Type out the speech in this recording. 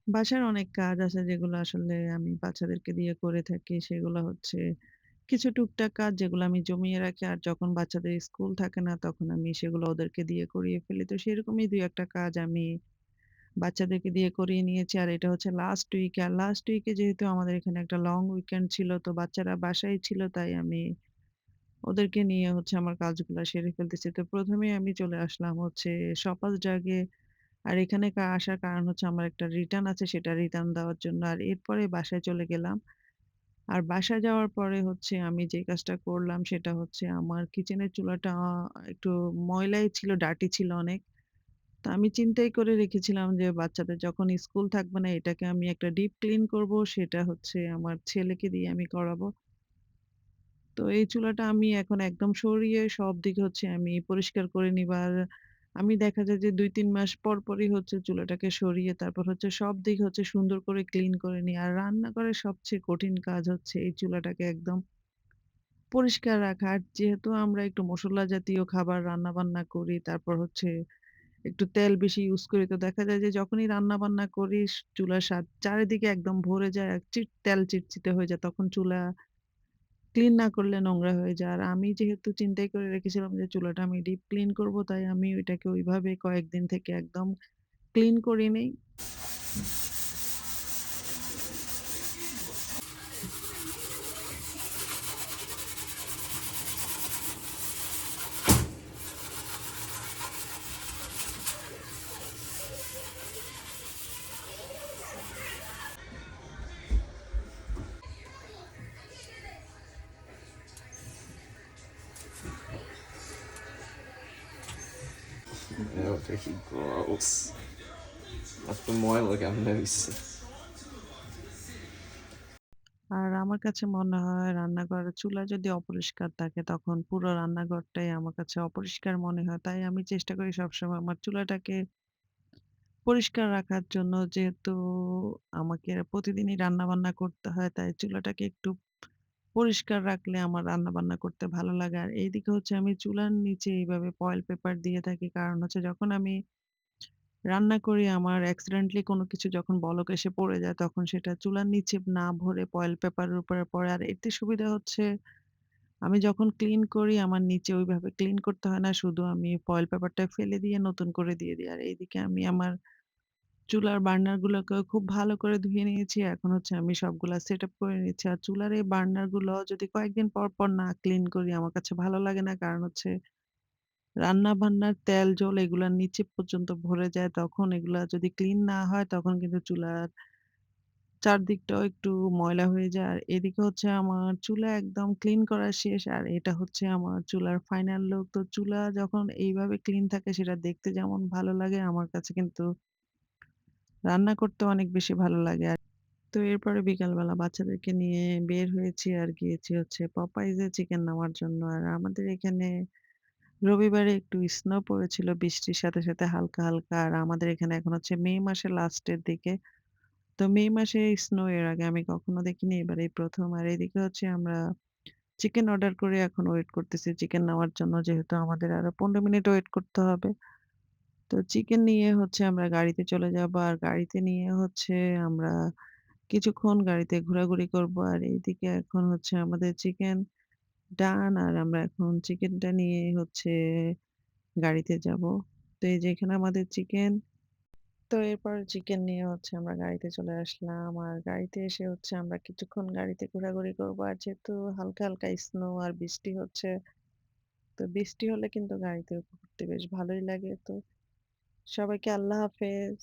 বাসার অনেক কাজ আছে যেগুলো আসলে আমি বাচ্চাদেরকে দিয়ে করে থাকি। সেগুলো হচ্ছে কিছু টুকটাক কাজ যেগুলো আমি জমিয়ে রাখি। আর যখন বাচ্চাদের স্কুল থাকে না তখন আমি সেগুলো ওদেরকে দিয়ে করিয়ে ফেলি। তো সেরকমই ২-১ টা কাজ আমি বাচ্চাদেরকে দিয়ে করিয়ে নিয়েছি। আর এটা হচ্ছে লাস্ট উইক। আর লাস্ট উইকে যেহেতু আমাদের এখানে একটা লং উইকেন্ড ছিল তো বাচ্চারা বাসায় ছিল তাই আমি ওদেরকে নিয়ে হচ্ছে আমার কাজগুলা সেরে ফেলতেছি। তো ১ম এই আমি চলে আসলাম হচ্ছে শপার্স ড্রাগে। আর এখানে আসার কারণ হচ্ছে আমার একটা রিটার্ন আছে সেটা রিটার্ন দেওয়ার জন্য। আর এরপরে বাসায় চলে গেলাম। আর বাসায় যাওয়ার পরে হচ্ছে আমি যে কাজটা করলাম সেটা হচ্ছে আমার কিচেনের চুলাটা একটু ময়লাই ছিল, ডার্টি ছিল অনেক। তো আমি চিন্তাই করে রেখেছিলাম যে বাচ্চাদের যখন স্কুল থাকবে না এটাকে আমি একটা ডিপ ক্লিন করব। সেটা হচ্ছে আমার ছেলেকে দিয়ে আমি করাবো। তো এই চুলাটা আমি এখন একদম সরিয়ে সব দিক হচ্ছে আমি পরিষ্কার করে নিব। আর আমি দেখা যায় যে ২-৩ মাস পরই হচ্ছে চুলাটাকে সরিয়ে তারপর হচ্ছে সব দিক হচ্ছে সুন্দর করে ক্লিন করে নিই। আর রান্নাঘরের সবচেয়ে কঠিন কাজ হচ্ছে এই চুলাটাকে একদম পরিষ্কার রাখা। আর যেহেতু আমরা একটু মসলা জাতীয় খাবার রান্নাবান্না করি, তারপর হচ্ছে একটু তেল বেশি ইউজ করি। তো দেখা যায় যে যখনই রান্নাবান্না করি চুলার চারিদিকে একদম ভরে যায়, আর তেল চিটচিটে হয়ে যায়। তখন চুলা ক্লিন না করলে নোংরা হয়ে যায়। আর আমি যেহেতু চিন্তাই করে রেখেছিলাম যে চুলাটা আমি ডিপ ক্লিন করব, তাই আমি ওইটাকে ওইভাবে কয়েকদিন থেকে একদম ক্লিন করিনি। No, দেখি gross. এত ময়লা কেমনে হইছে? আর আমার কাছে মনে হয় রান্নাঘরের চুলা যদি অপরিষ্কার থাকে তখন পুরো রান্নাঘরটাই আমার কাছে অপরিষ্কার মনে হয়। তাই আমি চেষ্টা করি সবসময় আমার চুলাটাকে পরিষ্কার রাখার জন্য। যেহেতু আমাকে প্রতিদিনই রান্নাবান্না করতে হয় তাই চুলাটাকে একটু পরিষ্কার রাখলে আমার রান্নাবান্না করতে ভালো লাগে। আর এইদিকে হচ্ছে আমি চুলার নিচে এইভাবে ফয়েল পেপার দিয়ে থাকি। কারণ হচ্ছে যখন আমি রান্না করি আমার অ্যাক্সিডেন্টালি কোনো কিছু যখন বলক এসে পড়ে যায় তখন সেটা চুলার নিচে না ভরে ফয়েল পেপারের উপরে পড়ে। আর এতে সুবিধা হচ্ছে আমি যখন ক্লিন করি আমার নিচে ওইভাবে ক্লিন করতে হয় না। শুধু আমি ফয়েল পেপারটা ফেলে দিয়ে নতুন করে দিয়ে দিই। আর এইদিকে আমি আমার চুলার বার্নার গুলোকেও খুব ভালো করে ধুয়ে নিয়েছি। এখন হচ্ছে আমি সবগুলা সেটআপ করে নিচ্ছি। আর চুলার এই বার্নার গুলো যদি কয়েকদিন পর না ক্লিন করি আমার কাছে ভালো লাগে না। কারণ হচ্ছে রান্না-বান্নার তেল, জল এগুলার নিচে পর্যন্ত ভরে যায়। তখন এগুলা যদি ক্লিন না হয় তখন কিন্তু চুলার চারদিকটাও একটু ময়লা হয়ে যায়। আর এদিকে হচ্ছে আমার চুলা একদম ক্লিন করা শেষ। আর এটা হচ্ছে আমার চুলার ফাইনাল লুক। তো চুলা যখন এইভাবে ক্লিন থাকে সেটা দেখতে যেমন ভালো লাগে আমার কাছে কিন্তু রান্না করতে অনেক বেশি ভালো লাগে। তো এরপরে বিকালবেলা বাচ্চাদেরকে নিয়ে বের হয়েছি আর গিয়েছি হচ্ছে পপাইজ এ চিকেন নেওয়ার জন্য। আর আমাদের এখানে রবিবারে একটু স্নো পড়েছিল বৃষ্টির সাথে হালকা। আর আমাদের এখানে এখন হচ্ছে মে মাসের লাস্টের দিকে। তো মে মাসে স্নো এর আগে আমি কখনো দেখিনি, এবার এই ১ম। আর এদিকে হচ্ছে আমরা চিকেন অর্ডার করে এখন ওয়েট করতেছি চিকেন নেওয়ার জন্য। যেহেতু আমাদের আরো ১৫ মিনিট ওয়েট করতে হবে। তো চিকেন নিয়ে হচ্ছে আমরা গাড়িতে চলে যাবো। আর গাড়িতে নিয়ে হচ্ছে আমরা কিছুক্ষণ গাড়িতে ঘোরাঘুরি করব। আর এইদিকে এখন হচ্ছে আমাদের চিকেন ডান। আর আমরা এখন চিকেনটা নিয়ে হচ্ছে গাড়িতে যাব। তো এই যে এখানে আমাদের চিকেন। তো এরপর চিকেন নিয়ে হচ্ছে আমরা গাড়িতে চলে আসলাম। আর গাড়িতে এসে হচ্ছে আমরা কিছুক্ষণ গাড়িতে ঘোরাঘুরি করব। আর যেহেতু হালকা স্নো আর বৃষ্টি হচ্ছে, তো বৃষ্টি হলে কিন্তু গাড়িতে ঘুরতে বেশ ভালোই লাগে। তো সবাইকে আল্লাহ হাফেজ।